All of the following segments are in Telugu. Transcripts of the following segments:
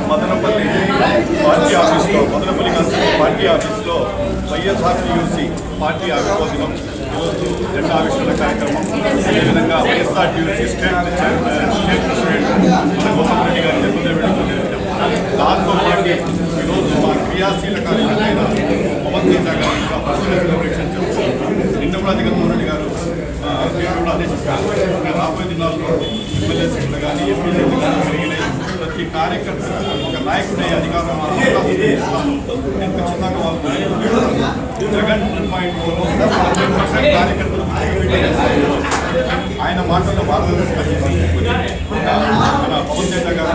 మదనపల్లి పార్టీ ఆఫీస్లో వైఎస్ఆర్టీయూసీ పార్టీ ఆవిర్భావం ఈరోజు జెండా ఆవిష్కరణ కార్యక్రమం, అదేవిధంగా వైఎస్ఆర్టీయూసీ స్టేట్ ప్రెసిడెంట్ మన గౌతమ్ రెడ్డి గారి జన్మదిన దాంతో పాటు ఈరోజు మా క్రియాశీల కార్యకర్తైన పవన్ కళ్యాణ్ గారు ఇంకా బర్త్డే సెలబ్రేషన్ చేస్తున్నాం. నిన్న కూడా జగన్మోహన్ రెడ్డి గారు కూడా అదే చెప్పారు. రాబోయే దినాల్లో ఎమ్మెల్యే సీట్లు కానీ ఎంపీ సీట్లు కానీ జరిగినాయి. ప్రతి కార్యకర్త ఒక నాయకుడే అధికారం నేను ఖచ్చితంగా వాళ్ళు జగన్ 2.0 కార్యకర్తలు ఆయన మాటల్లో మార్గదర్శకం మన పవన్ కళ్యాణ్ గారు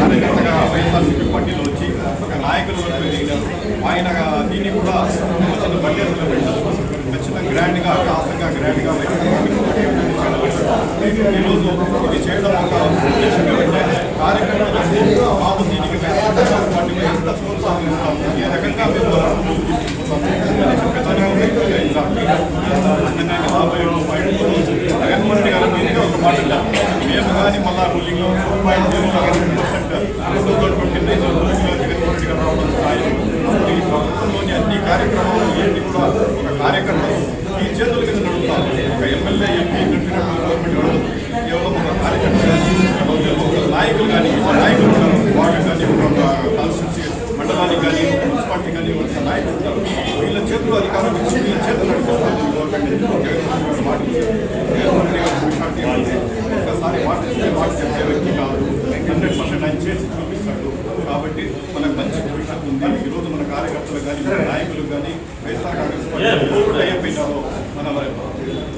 కార్యకర్తగా వైఎస్ఆర్సీపీ పార్టీలో వచ్చి ఒక నాయకులు ఎదిగినారు. ఆయన దీన్ని కూడా చిన్న బర్త్డే సెలబ్రేషన్ ఖచ్చితంగా గ్రాండ్గా కాస్తంగా గ్రాండ్గా ఈరోజు ఇది చేయడం ఒక ఉద్దేశం ఏమంటే కార్యకర్తలు బాబు దీనికి పార్టీలో ఎంత ప్రోత్సాహం ఇస్తాం, ఏ రకంగా మేము జగన్మోహన్ రెడ్డి గారు మీదే ఒక మాట మేము కానీ మళ్ళా రూలింగ్లో 2.0% జగన్మోహన్ రెడ్డి గారు రావడం స్థాయి ఈ ప్రభుత్వంలోని అన్ని కార్యక్రమాలు ఏంటి కూడా ఒక కార్యకర్తలు ఈ చేతుల కింద నడుపుతారు. ఒక ఎమ్మెల్యే ఎంపీ గవర్నమెంట్ కేవలం ఒక కార్యకర్త నాయకులు కానీ నాయకులు వార్డు కానీ కాన్స్టిట్యూన్సీ మండలానికి కానీ మున్సిపాలిటీ కానీ నాయకులు ఉంటారు. వీళ్ళ చేతులు అధికారం ఇచ్చి వీళ్ళ చేతులు నడిపిస్తారు గవర్నమెంట్. ఒకసారి మాటిస్తే మాట చెప్పే వ్యక్తి కాదు, 100% ఆయన చేసి చూపిస్తాడు. కాబట్టి మనకు మంచి భవిష్యత్తు ఉంది. ఈరోజు మన కార్యకర్తలు కానీ మన నాయకులు కానీ వైఎస్ఆర్ కాంగ్రెస్ పార్టీ అయిపోయినారో మన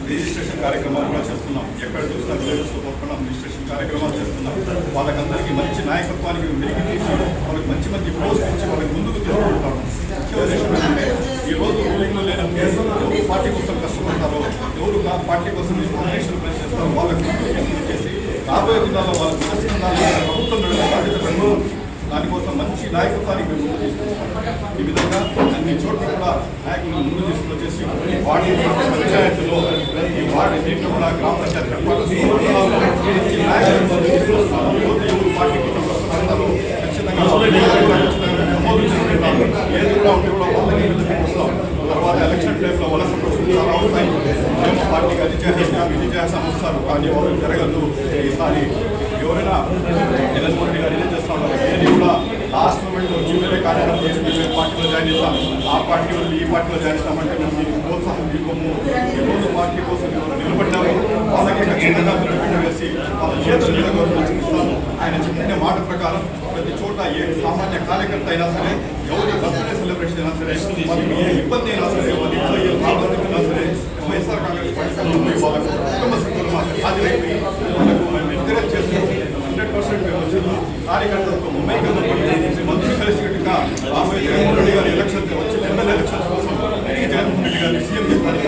రిజిస్ట్రేషన్ కార్యక్రమాలు కూడా చేస్తున్నాం. ఎక్కడ చూసినా విలేజ్లో రిజిస్ట్రేషన్ కార్యక్రమాలు చేస్తున్నాం. వాళ్ళకందరికీ మంచి నాయకత్వానికి వెలికి తీసి వాళ్ళకి మంచి మంచి పోస్ట్ ఇచ్చి వాళ్ళకి ముందుకు తీసుకుంటాము. ముఖ్య ఉద్దేశం ఏంటంటే ఈరోజు రూలింగ్లో లేని ఎవరు పార్టీ కోసం కష్టపడతారో, ఎవరు పార్టీ కోసం నామినేషన్ ప్లేస్ చేస్తారో వాళ్ళకి ముందుకు చేసి రాబోయే దినాల్లో వాళ్ళ ప్రభుత్వం బాధ్యత దానికోసం మంచి నాయకత్వానికి మేము ముందు తీసుకొస్తాం. ఈ విధంగా అన్ని చోట్ల కూడా నాయకులను ముందు తీసుకుని వచ్చేసి వార్డు పంచాయతీలో ఈ వార్డు దీంట్లో కూడా గ్రామ పంచాయతీ నాయకులను తీసుకొస్తాం. ఎవరు పార్టీ కోసం కష్టపడతారో ఖచ్చితంగా నమోదు చేసుకుంటాం. ఏది కూడా ఉంటే కూడా వాళ్ళని వస్తాం. తర్వాత ఎలక్షన్ టైంలో వలస చాలా అవుతాయి. మేము పార్టీకి అది చేస్తాం ఇది చేస్తాం వస్తారు, కానీ వాళ్ళు జరగదు. ఈసారి ఎవరైనా జగన్మోహన్ రెడ్డి గారు ఏం చేస్తా ఉన్నారు, ఏది కూడా లాస్ట్ మూమెంట్లో వచ్చి వేరే కార్యక్రమం చేసి వేరే పార్టీలో జాయిన్ చేస్తాం, ఆ పార్టీ వాళ్ళు ఈ పార్టీలో జాయిన్ చేస్తామంటే మేము దీనికి ప్రోత్సాహం ఇవ్వము. ఈరోజు పార్టీ కోసం ఎవరు నిలబడ్డాము వాళ్ళకి ఖచ్చితంగా నిలబెట్టి వేసి వాళ్ళ చేతులు నిలబడిస్తాము. ఆయన చెప్పిన మాట ప్రకారం ప్రతి చోట ఏ సామాన్య కార్యకర్త అయినా సరే, ఎవరి బర్త్డే సెలబ్రేషన్ అయినా సరే, వాళ్ళకి ఏ ఇబ్బంది అయినా సరే, వాళ్ళ ఇంట్లో ఏ ప్రాబ్లం అయినా సరే, వైఎస్ఆర్ కాంగ్రెస్ పార్టీ వాళ్ళకు కుటుంబ సభ్యులు మాకు హాజరైపోయి వాళ్ళకు మేము ఎంకరేజ్ చేస్తూ 100% మేము వచ్చిన కార్యకర్తలతో ముంబైకల్లో మంత్రులు కలిసినట్టుగా రాబోయే జగన్మోహన్ రెడ్డి గారి ఎలక్షన్ వచ్చి ఎమ్మెల్యే ఎలక్షన్స్ కోసం జగన్మోహన్ రెడ్డి గారిని సీఎం చెప్పారు.